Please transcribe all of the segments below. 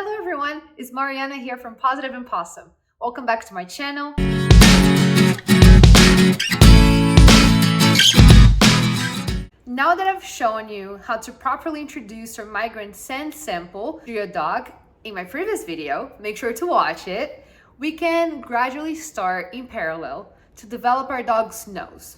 Hello everyone, it's Mariana here from Positive and Possum. Welcome back to my channel. Now that I've shown you how to properly introduce your migrant scent sample to your dog in my previous video, make sure to watch it, we can gradually start in parallel to develop our dog's nose.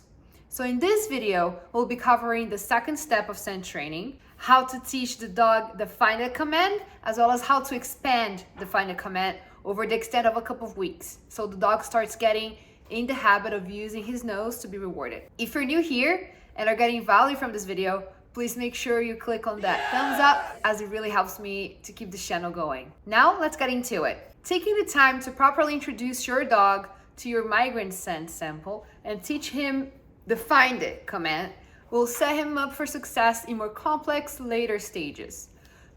So in this video, we'll be covering the second step of scent training, how to teach the dog the find it command, as well as how to expand the find it command over the extent of a couple of weeks. So the dog starts getting in the habit of using his nose to be rewarded. If you're new here and are getting value from this video, please make sure you click on that thumbs up, as it really helps me to keep this channel going. Now let's get into it. Taking the time to properly introduce your dog to your migrant scent sample and teach him the find it command will set him up for success in more complex later stages.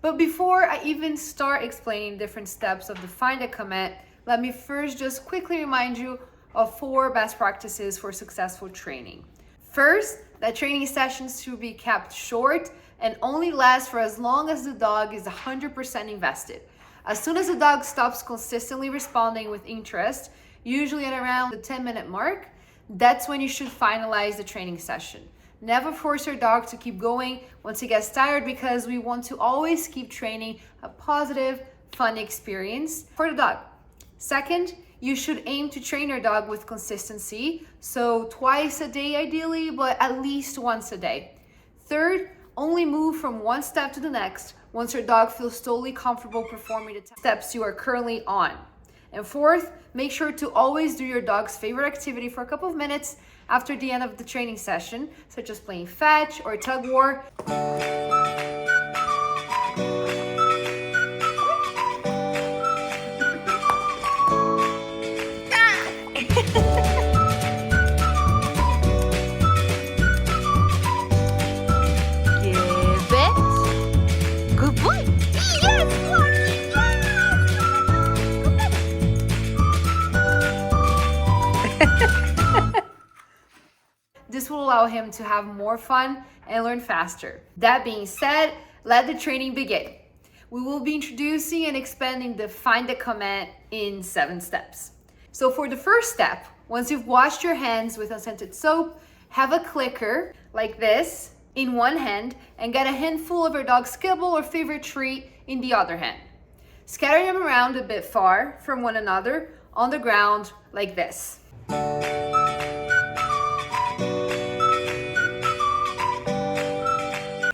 But before I even start explaining different steps of the find it command, let me first just quickly remind you of 4 best practices for successful training. First, that training sessions should be kept short and only last for as long as the dog is 100% invested. As soon as the dog stops consistently responding with interest, usually at around the 10-minute mark, that's when you should finalize the training session. Never force your dog to keep going once he gets tired, because we want to always keep training a positive, fun experience for the dog. Second, you should aim to train your dog with consistency, so twice a day ideally, but at least once a day. Third, only move from one step to the next once your dog feels totally comfortable performing the steps you are currently on. And fourth, make sure to always do your dog's favorite activity for a couple of minutes after the end of the training session, such as playing fetch or tug war. This will allow him to have more fun and learn faster. That being said, let the training begin. We will be introducing and expanding the find it command in 7 steps. So for the first step, once you've washed your hands with unscented soap, have a clicker like this in one hand and get a handful of your dog's kibble or favorite treat in the other hand. Scatter them around a bit far from one another on the ground like this.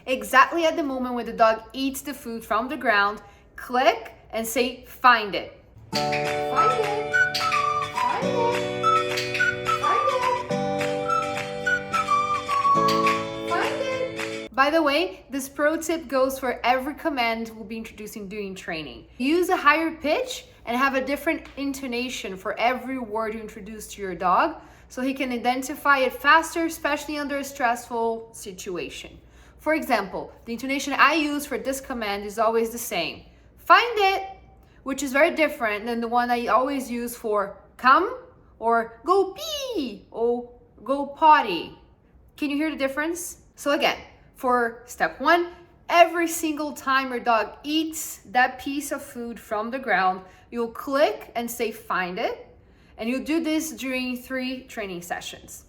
Exactly at the moment when the dog eats the food from the ground, click and say, find it. Find it. Find it. Find it. By the way, this pro tip goes for every command we'll be introducing during training. Use a higher pitch and have a different intonation for every word you introduce to your dog, so he can identify it faster, especially under a stressful situation. For example, the intonation I use for this command is always the same. Find it, which is very different than the one I always use for come or go pee or go potty. Can you hear the difference? So again, for step 1, every single time your dog eats that piece of food from the ground, you'll click and say find it, and you'll do this during 3 training sessions.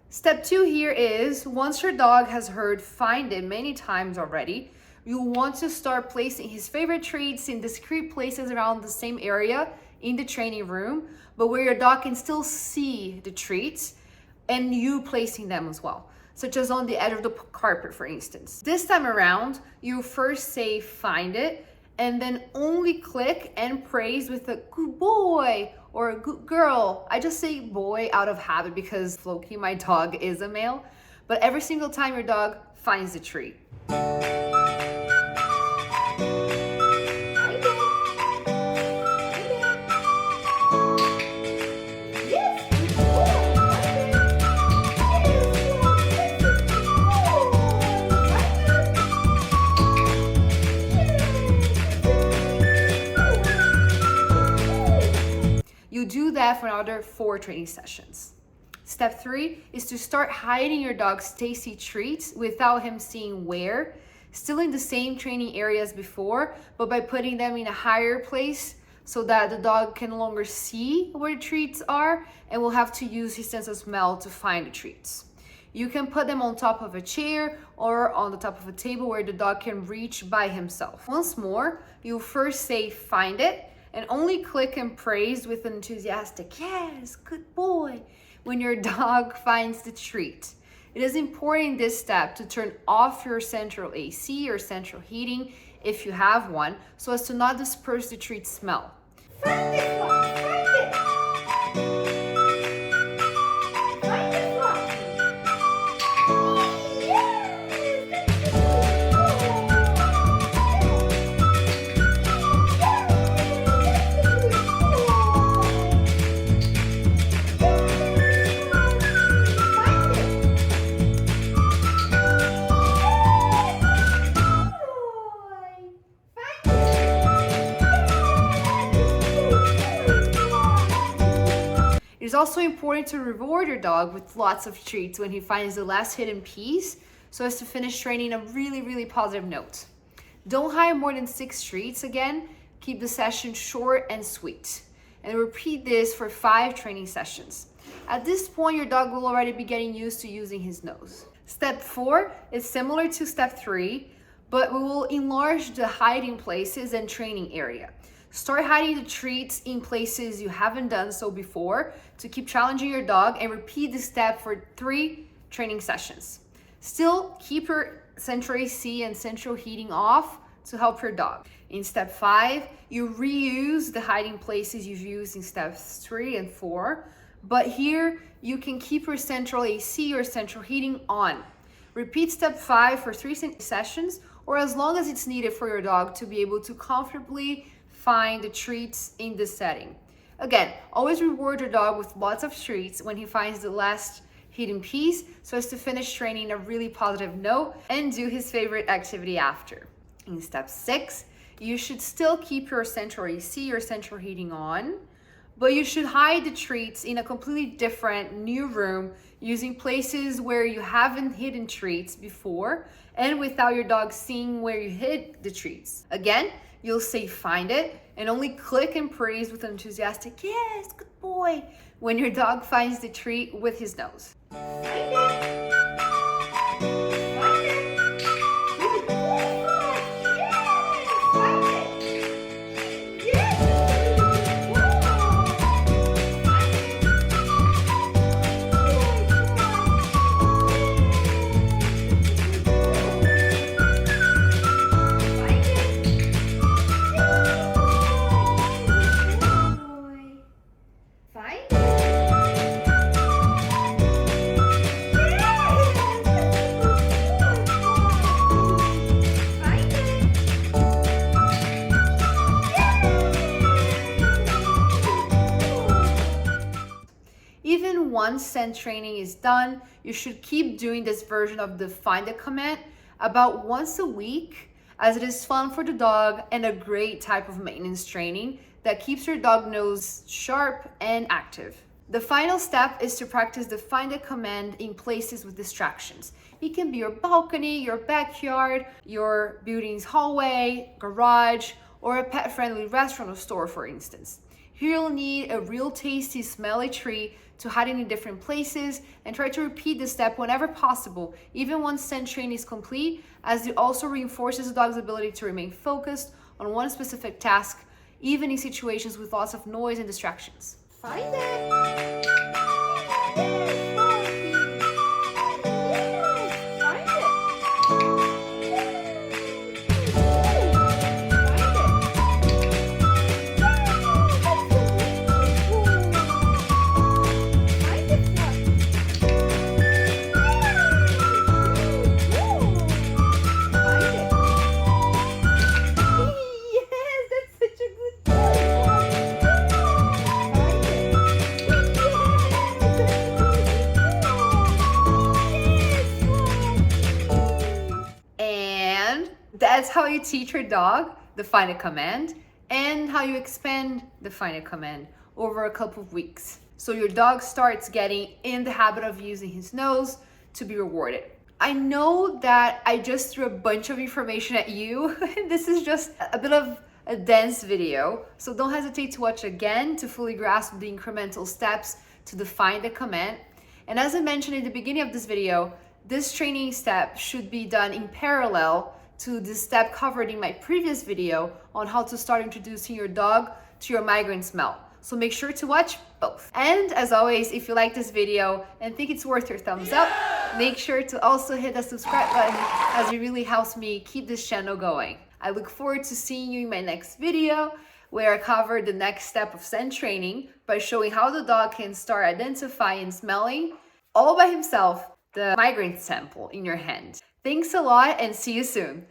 Step 2 here is, once your dog has heard find it many times already, you want to start placing his favorite treats in discrete places around the same area in the training room, but where your dog can still see the treats and you placing them as well, such as on the edge of the carpet, for instance. This time around, you first say find it, and then only click and praise with a good boy or a good girl. I just say boy out of habit because Floki, my dog, is a male, but every single time your dog finds a treat. You do that for another 4 training sessions. Step 3 is to start hiding your dog's tasty treats without him seeing where. still in the same training area as before, but by putting them in a higher place so that the dog can no longer see where the treats are and will have to use his sense of smell to find the treats. You can put them on top of a chair or on the top of a table where the dog can reach by himself. Once more, you'll first say find it and only click and praise with an enthusiastic yes, good boy, when your dog finds the treat. It is important in this step to turn off your central AC or central heating if you have one, so as to not disperse the treat smell. Find it, find it. Find it. It is also important to reward your dog with lots of treats when he finds the last hidden piece, so as to finish training a really positive note. Don't hire more than 6 treats again, keep the session short and sweet. And repeat this for 5 training sessions. At this point, your dog will already be getting used to using his nose. Step 4 is similar to step 3, but we will enlarge the hiding places and training area. Start hiding the treats in places you haven't done so before to keep challenging your dog, and repeat this step for 3 training sessions. Still, keep your central AC and central heating off to help your dog. In step 5, you reuse the hiding places you've used in steps 3 and 4, but here you can keep your central AC or central heating on. Repeat step 5 for 3 sessions, or as long as it's needed for your dog to be able to comfortably find the treats in this setting. Again, always reward your dog with lots of treats when he finds the last hidden piece, so as to finish training a really positive note and do his favorite activity after. In step 6, you should still keep your central AC or central heating on, but you should hide the treats in a completely different new room using places where you haven't hidden treats before and without your dog seeing where you hid the treats. Again, you'll say find it and only click and praise with an enthusiastic yes, good boy, when your dog finds the treat with his nose. Find it. Find it. Good boy. Yes, find it. Yes. Even once scent training is done, you should keep doing this version of the find it command about once a week, as it is fun for the dog and a great type of maintenance training that keeps your dog nose sharp and active. The final step is to practice the find it command in places with distractions. It can be your balcony, your backyard, your building's hallway, garage, or a pet-friendly restaurant or store, for instance. Here you'll need a real tasty, smelly treat to hide in different places, and try to repeat this step whenever possible, even once scent training is complete, as it also reinforces the dog's ability to remain focused on one specific task, even in situations with lots of noise and distractions. Find it! That's how you teach your dog the find it command and how you expand the find it command over a couple of weeks. So your dog starts getting in the habit of using his nose to be rewarded. I know that I just threw a bunch of information at you. This is just a bit of a dense video, so don't hesitate to watch again to fully grasp the incremental steps to define the command. And as I mentioned in the beginning of this video, this training step should be done in parallel to the step covered in my previous video on how to start introducing your dog to your migraine smell. So make sure to watch both. And as always, if you like this video and think it's worth your thumbs up, make sure to also hit the subscribe button, as it really helps me keep this channel going. I look forward to seeing you in my next video, where I cover the next step of scent training by showing how the dog can start identifying and smelling all by himself the migraine sample in your hand. Thanks a lot and see you soon.